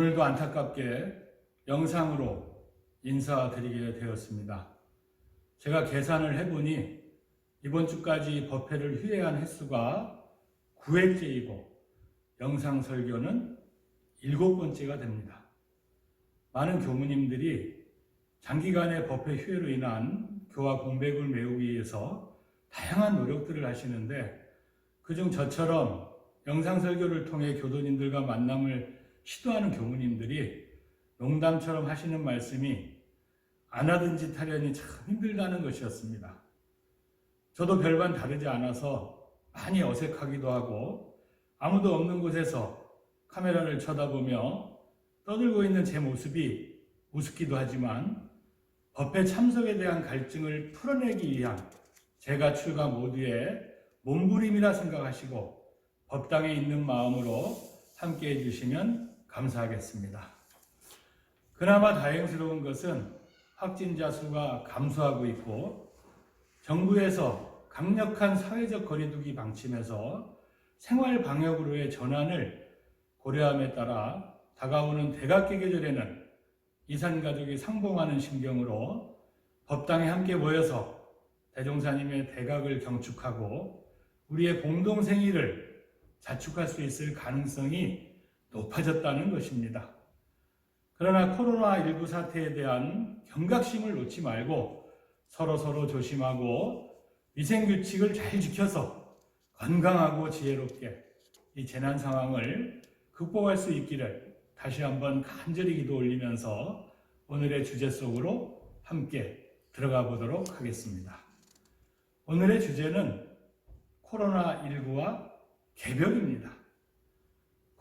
오늘도 안타깝게 영상으로 인사드리게 되었습니다. 제가 계산을 해보니 이번 주까지 법회를 휴회한 횟수가 9회째이고 영상 설교는 7번째가 됩니다. 많은 교무님들이 장기간의 법회 휴회로 인한 교화 공백을 메우기 위해서 다양한 노력들을 하시는데 그중 저처럼 영상 설교를 통해 교도님들과 만남을 시도하는 교무님들이 농담처럼 하시는 말씀이 안 하던 짓 하려니 참 힘들다는 것이었습니다. 저도 별반 다르지 않아서 많이 어색하기도 하고 아무도 없는 곳에서 카메라를 쳐다보며 떠들고 있는 제 모습이 우습기도 하지만 법회 참석에 대한 갈증을 풀어내기 위한 제가 출가 모두의 몸부림이라 생각하시고 법당에 있는 마음으로 함께 해주시면 감사하겠습니다. 그나마 다행스러운 것은 확진자 수가 감소하고 있고 정부에서 강력한 사회적 거리두기 방침에서 생활 방역으로의 전환을 고려함에 따라 다가오는 대각계 계절에는 이산가족이 상봉하는 심경으로 법당에 함께 모여서 대종사님의 대각을 경축하고 우리의 공동생일을 자축할 수 있을 가능성이 높아졌다는 것입니다. 그러나 코로나19 사태에 대한 경각심을 놓지 말고 서로 조심하고 위생규칙을 잘 지켜서 건강하고 지혜롭게 이 재난 상황을 극복할 수 있기를 다시 한번 간절히 기도 올리면서 오늘의 주제 속으로 함께 들어가 보도록 하겠습니다. 오늘의 주제는 코로나19와 개벽입니다.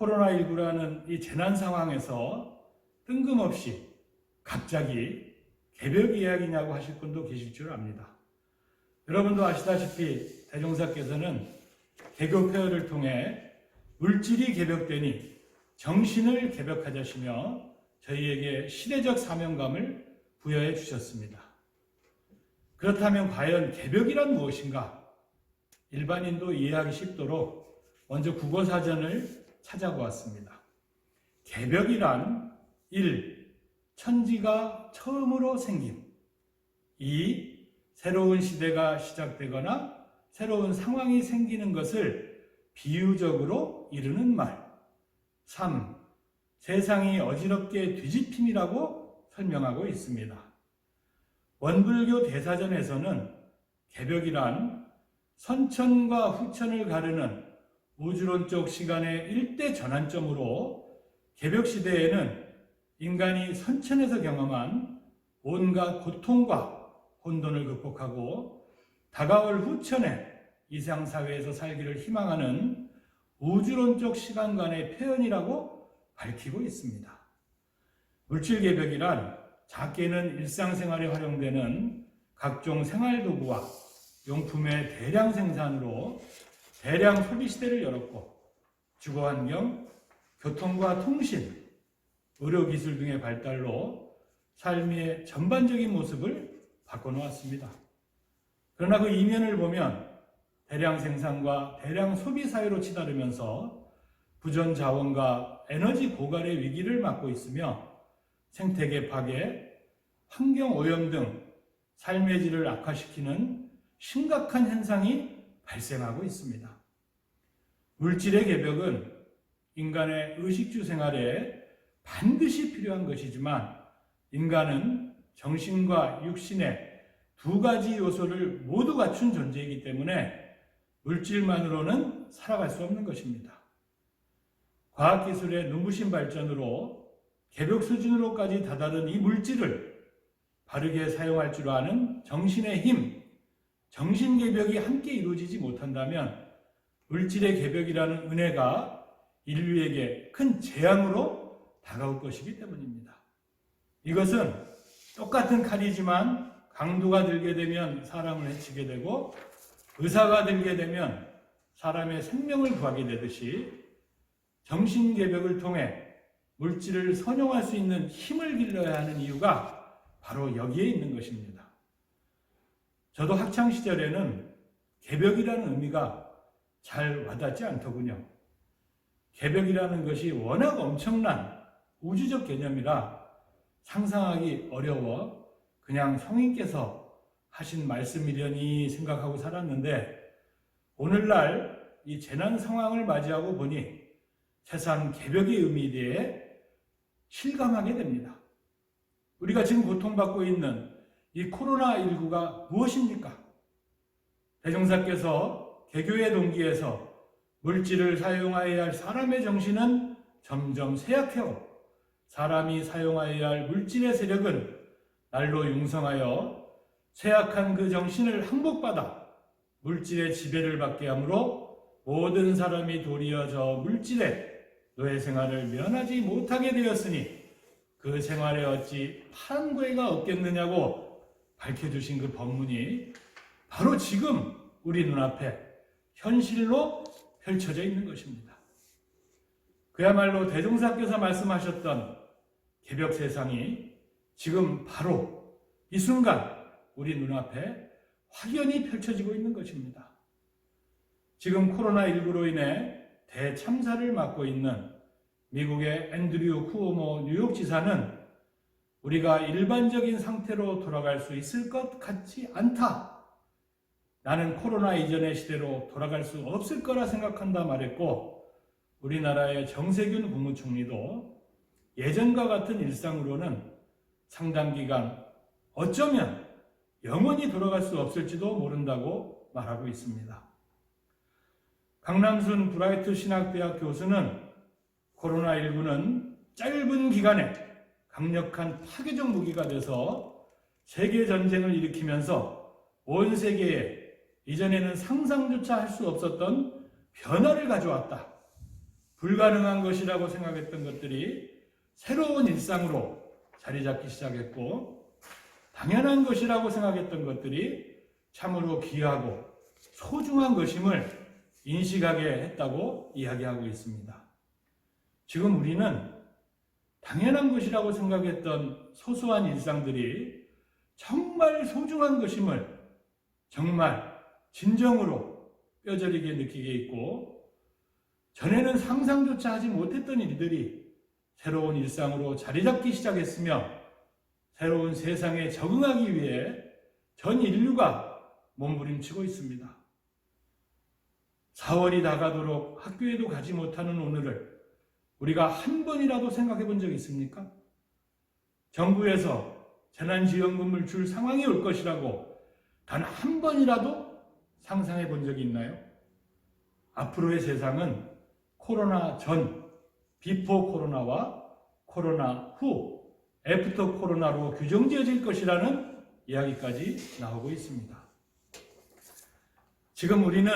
코로나19라는 이 재난 상황에서 뜬금없이 갑자기 개벽 이야기냐고 하실 분도 계실 줄 압니다. 여러분도 아시다시피 대종사께서는 개교 폐허를 통해 물질이 개벽되니 정신을 개벽하자시며 저희에게 시대적 사명감을 부여해 주셨습니다. 그렇다면 과연 개벽이란 무엇인가? 일반인도 이해하기 쉽도록 먼저 국어사전을 찾아보았습니다. 개벽이란 1. 천지가 처음으로 생김. 2. 새로운 시대가 시작되거나 새로운 상황이 생기는 것을 비유적으로 이르는 말. 3. 세상이 어지럽게 뒤집힘이라고 설명하고 있습니다. 원불교 대사전에서는 개벽이란 선천과 후천을 가르는 우주론적 시간의 일대 전환점으로 개벽 시대에는 인간이 선천에서 경험한 온갖 고통과 혼돈을 극복하고 다가올 후천에 이상사회에서 살기를 희망하는 우주론적 시간관의 표현이라고 밝히고 있습니다. 물질개벽이란 작게는 일상생활에 활용되는 각종 생활도구와 용품의 대량 생산으로 대량 소비시대를 열었고 주거환경, 교통과 통신, 의료기술 등의 발달로 삶의 전반적인 모습을 바꿔놓았습니다. 그러나 그 이면을 보면 대량 생산과 대량 소비 사회로 치달으면서 부전 자원과 에너지 고갈의 위기를 맞고 있으며 생태계 파괴, 환경 오염 등 삶의 질을 악화시키는 심각한 현상이 발생하고 있습니다. 물질의 개벽은 인간의 의식주 생활에 반드시 필요한 것이지만 인간은 정신과 육신의 두 가지 요소를 모두 갖춘 존재이기 때문에 물질만으로는 살아갈 수 없는 것입니다. 과학기술의 눈부신 발전으로 개벽 수준으로까지 다다른 이 물질을 바르게 사용할 줄 아는 정신의 힘, 정신개벽이 함께 이루어지지 못한다면 물질의 개벽이라는 은혜가 인류에게 큰 재앙으로 다가올 것이기 때문입니다. 이것은 똑같은 칼이지만 강도가 들게 되면 사람을 해치게 되고 의사가 들게 되면 사람의 생명을 구하게 되듯이 정신개벽을 통해 물질을 선용할 수 있는 힘을 길러야 하는 이유가 바로 여기에 있는 것입니다. 저도 학창시절에는 개벽이라는 의미가 잘 와닿지 않더군요. 개벽이라는 것이 워낙 엄청난 우주적 개념이라 상상하기 어려워 그냥 성인께서 하신 말씀이려니 생각하고 살았는데, 오늘날 이 재난 상황을 맞이하고 보니 세상 개벽의 의미에 대해 실감하게 됩니다. 우리가 지금 고통받고 있는 이 코로나19가 무엇입니까? 대종사께서 개교의 동기에서 물질을 사용하여야 할 사람의 정신은 점점 쇠약해오, 사람이 사용하여야 할 물질의 세력은 날로 융성하여 쇠약한 그 정신을 항복받아 물질의 지배를 받게 하므로 모든 사람이 도리어 저 물질의 노예 생활을 면하지 못하게 되었으니 그 생활에 어찌 판고해가 없겠느냐고 밝혀주신 그 법문이 바로 지금 우리 눈앞에 현실로 펼쳐져 있는 것입니다. 그야말로 대종사께서 말씀하셨던 개벽 세상이 지금 바로 이 순간 우리 눈앞에 확연히 펼쳐지고 있는 것입니다. 지금 코로나19로 인해 대참사를 맡고 있는 미국의 앤드류 쿠오모 뉴욕지사는 우리가 일반적인 상태로 돌아갈 수 있을 것 같지 않다. 나는 코로나 이전의 시대로 돌아갈 수 없을 거라 생각한다 말했고, 우리나라의 정세균 국무총리도 예전과 같은 일상으로는 상당 기간 어쩌면 영원히 돌아갈 수 없을지도 모른다고 말하고 있습니다. 강남순 브라이트 신학대학 교수는 코로나19는 짧은 기간에 강력한 파괴적 무기가 돼서 세계전쟁을 일으키면서 온 세계에 이전에는 상상조차 할 수 없었던 변화를 가져왔다. 불가능한 것이라고 생각했던 것들이 새로운 일상으로 자리 잡기 시작했고, 당연한 것이라고 생각했던 것들이 참으로 귀하고 소중한 것임을 인식하게 했다고 이야기하고 있습니다. 지금 우리는 당연한 것이라고 생각했던 소소한 일상들이 정말 소중한 것임을 정말 진정으로 뼈저리게 느끼게 있고, 전에는 상상조차 하지 못했던 일들이 새로운 일상으로 자리 잡기 시작했으며, 새로운 세상에 적응하기 위해 전 인류가 몸부림치고 있습니다. 4월이 다가도록 학교에도 가지 못하는 오늘을 우리가 한 번이라도 생각해 본 적 있습니까? 정부에서 재난지원금을 줄 상황이 올 것이라고 단 한 번이라도 상상해 본 적이 있나요? 앞으로의 세상은 코로나 전, 비포 코로나와 코로나 후, 애프터 코로나로 규정지어질 것이라는 이야기까지 나오고 있습니다. 지금 우리는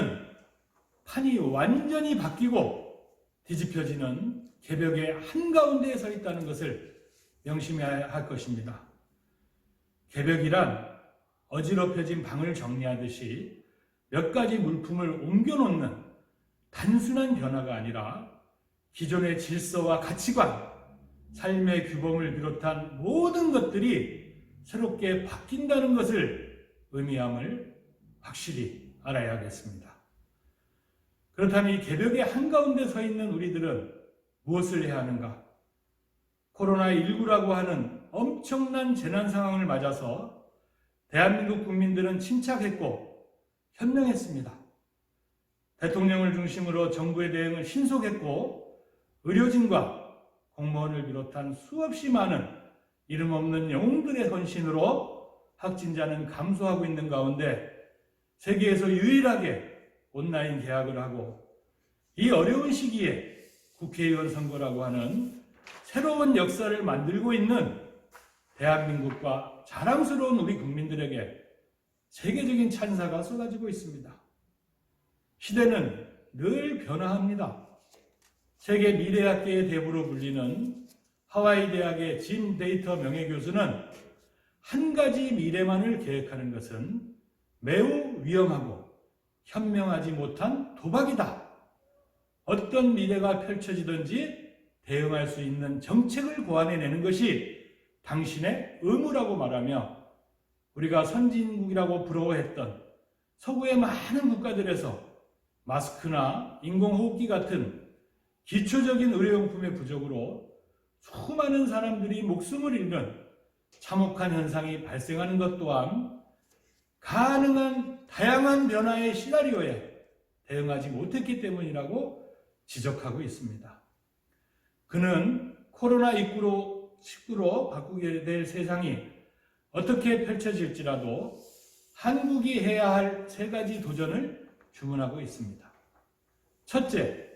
판이 완전히 바뀌고 뒤집혀지는 개벽의 한가운데에 서 있다는 것을 명심해야 할 것입니다. 개벽이란 어지럽혀진 방을 정리하듯이 몇 가지 물품을 옮겨놓는 단순한 변화가 아니라 기존의 질서와 가치관, 삶의 규범을 비롯한 모든 것들이 새롭게 바뀐다는 것을 의미함을 확실히 알아야겠습니다. 그렇다면 이 개벽의 한가운데 서 있는 우리들은 무엇을 해야 하는가? 코로나19라고 하는 엄청난 재난 상황을 맞아서 대한민국 국민들은 침착했고 현명했습니다. 대통령을 중심으로 정부의 대응을 신속했고, 의료진과 공무원을 비롯한 수없이 많은 이름 없는 영웅들의 헌신으로 확진자는 감소하고 있는 가운데 세계에서 유일하게 온라인 개학을 하고, 이 어려운 시기에 국회의원 선거라고 하는 새로운 역사를 만들고 있는 대한민국과 자랑스러운 우리 국민들에게 세계적인 찬사가 쏟아지고 있습니다. 시대는 늘 변화합니다. 세계 미래학계의 대부로 불리는 하와이 대학의 짐 데이터 명예교수는 한 가지 미래만을 계획하는 것은 매우 위험하고 현명하지 못한 도박이다. 어떤 미래가 펼쳐지든지 대응할 수 있는 정책을 고안해내는 것이 당신의 의무라고 말하며, 우리가 선진국이라고 부러워했던 서구의 많은 국가들에서 마스크나 인공호흡기 같은 기초적인 의료용품의 부족으로 수많은 사람들이 목숨을 잃는 참혹한 현상이 발생하는 것 또한 가능한 다양한 변화의 시나리오에 대응하지 못했기 때문이라고 지적하고 있습니다. 그는 코로나19로 바꾸게 될 세상이 어떻게 펼쳐질지라도 한국이 해야 할 3가지 도전을 주문하고 있습니다. 첫째,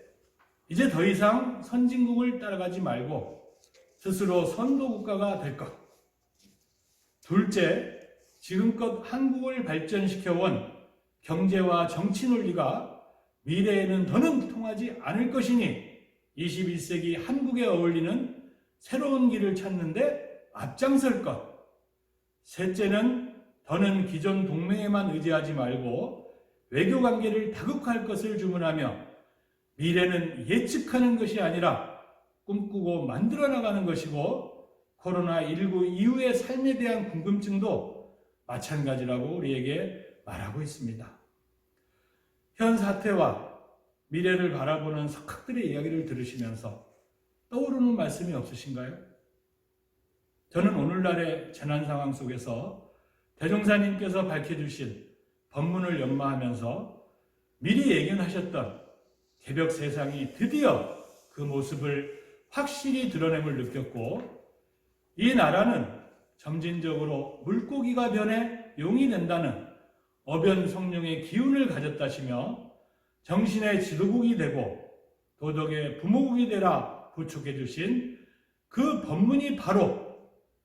이제 더 이상 선진국을 따라가지 말고 스스로 선도국가가 될 것. 둘째, 지금껏 한국을 발전시켜온 경제와 정치 논리가 미래에는 더는 통하지 않을 것이니 21세기 한국에 어울리는 새로운 길을 찾는데 앞장설 것. 셋째는 더는 기존 동맹에만 의지하지 말고 외교관계를 다국화할 것을 주문하며 미래는 예측하는 것이 아니라 꿈꾸고 만들어 나가는 것이고 코로나19 이후의 삶에 대한 궁금증도 마찬가지라고 우리에게 말하고 있습니다. 현 사태와 미래를 바라보는 석학들의 이야기를 들으시면서 떠오르는 말씀이 없으신가요? 저는 오늘날의 재난 상황 속에서 대종사님께서 밝혀주신 법문을 연마하면서 미리 예견하셨던 개벽 세상이 드디어 그 모습을 확실히 드러냄을 느꼈고, 이 나라는 점진적으로 물고기가 변해 용이 된다는 어변 성령의 기운을 가졌다시며 정신의 지도국이 되고 도덕의 부모국이 되라 부축해 주신 그 법문이 바로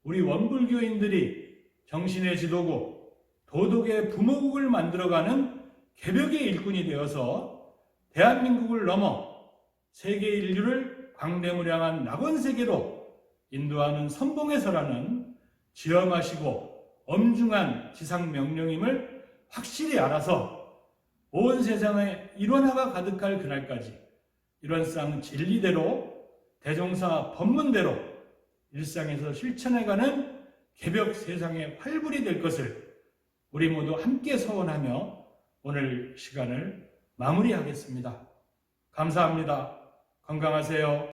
우리 원불교인들이 정신의 지도국, 도덕의 부모국을 만들어가는 개벽의 일꾼이 되어서 대한민국을 넘어 세계 인류를 광대무량한 낙원세계로 인도하는 선봉에서라는 지엄하시고 엄중한 지상명령임을 확실히 알아서 온 세상에 일원화가 가득할 그날까지 일원상 진리대로 대종사 법문대로 일상에서 실천해가는 개벽 세상의 활불이 될 것을 우리 모두 함께 서원하며 오늘 시간을 마무리하겠습니다. 감사합니다. 건강하세요.